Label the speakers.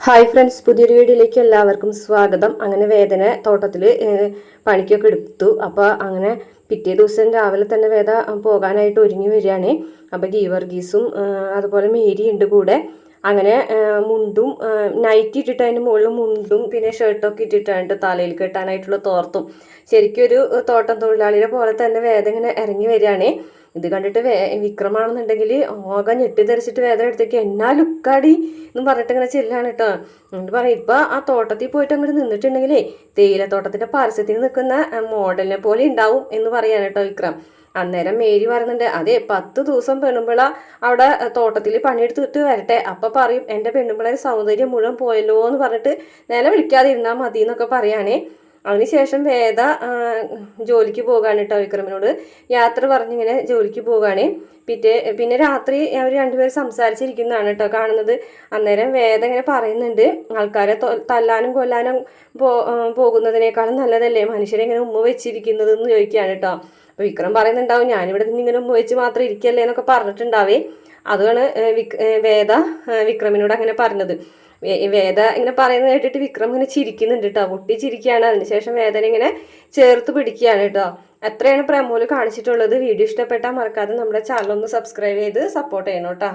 Speaker 1: Hi friends, പുതിയൊരു വീഡിയോയിലേക്ക് എല്ലാവർക്കും സ്വാഗതം. അങ്ങനെ വേദന തോട്ടത്തിൽ പണിക്കൊക്കെ എടുത്തു. അപ്പോൾ അങ്ങനെ പിറ്റേ ദിവസം രാവിലെ തന്നെ വേദ പോകാനായിട്ട് ഒരുങ്ങി വരികയാണ്. അപ്പോൾ ഗീവർഗീസും അതുപോലെ മേരി ഉണ്ട് കൂടെ. അങ്ങനെ മുണ്ടും നൈറ്റ് ഇട്ടിട്ട് അതിന് മുകളിൽ മുണ്ടും പിന്നെ ഷർട്ടൊക്കെ ഇട്ടിട്ടാണ് തലയിൽ കെട്ടാനായിട്ടുള്ള തോർത്തും. ശരിക്കും ഒരു തോട്ടം തൊഴിലാളിയെ പോലെ തന്നെ വേദ ഇങ്ങനെ ഇറങ്ങി വരികയാണ്. ഇത് കണ്ടിട്ട് വിക്രമാണെന്നുണ്ടെങ്കിൽ ആകെ ഞെട്ടിധരിച്ചിട്ട് വേദന എടുത്തേക്ക് എന്നാ ലുക്കാടി എന്നും പറഞ്ഞിട്ട് ഇങ്ങനെ ചെല്ലാണ് കേട്ടോ. എന്നിട്ട് പറയും ഇപ്പം ആ തോട്ടത്തിൽ പോയിട്ട് അങ്ങോട്ട് നിന്നിട്ടുണ്ടെങ്കിലേ തേയിലത്തോട്ടത്തിൻ്റെ പരസ്യത്തിന് നിൽക്കുന്ന മോഡലിനെ പോലെ ഉണ്ടാവും എന്ന് പറയാണ് കേട്ടോ വിക്രം. അന്നേരം മേരി പറയുന്നുണ്ട്, അതെ 10 ദിവസം പെണ്ണുമ്പിള അവിടെ തോട്ടത്തിൽ പണിയെടുത്തിട്ട് വരട്ടെ, അപ്പം പറയും എൻ്റെ പെണ്ണുമ്പിള സൗന്ദര്യം മുഴുവൻ പോയല്ലോ എന്ന് പറഞ്ഞിട്ട് നില വിളിക്കാതെ ഇരുന്നാൽ മതി എന്നൊക്കെ പറയാനേ. അതിനുശേഷം വേദ ജോലിക്ക് പോകാണ് കേട്ടോ. വിക്രമിനോട് യാത്ര പറഞ്ഞിങ്ങനെ ജോലിക്ക് പോകാണ്. പിന്നെ രാത്രി അവർ രണ്ടുപേരും സംസാരിച്ചിരിക്കുന്നതാണ് കേട്ടോ കാണുന്നത്. അന്നേരം വേദ ഇങ്ങനെ പറയുന്നുണ്ട്, ആൾക്കാരെ തല്ലാനും കൊല്ലാനും പോകുന്നതിനേക്കാളും നല്ലതല്ലേ മനുഷ്യരെ ഇങ്ങനെ ഉമ്മ വെച്ചിരിക്കുന്നത് എന്ന് ചോദിക്കുകയാണ് കേട്ടോ. അപ്പോൾ വിക്രം പറയുന്നുണ്ടാവും, ഞാനിവിടെ നിന്ന് ഇങ്ങനെ ഉമ്മ വെച്ച് മാത്രം ഇരിക്കല്ലേ എന്നൊക്കെ പറഞ്ഞിട്ടുണ്ടാവേ. അതാണ് വേദ വിക്രമിനോട് അങ്ങനെ പറഞ്ഞത്. വേദ ഇങ്ങനെ പറയുന്നത് കേട്ടിട്ട് വിക്രം ഇങ്ങനെ ചിരിക്കുന്നുണ്ട് കേട്ടോ, പൊട്ടി ചിരിക്കുകയാണ്. അതിനുശേഷം വേദന ഇങ്ങനെ ചേർത്ത് പിടിക്കുകയാണ് കേട്ടോ. എത്രയാണ് പ്രമോല് കാണിച്ചിട്ടുള്ളത്. വീഡിയോ ഇഷ്ടപ്പെട്ടാൽ മറക്കാതെ നമ്മുടെ ചാനൽ ഒന്ന് സബ്സ്ക്രൈബ് ചെയ്ത് സപ്പോർട്ട് ചെയ്യണം കേട്ടോ.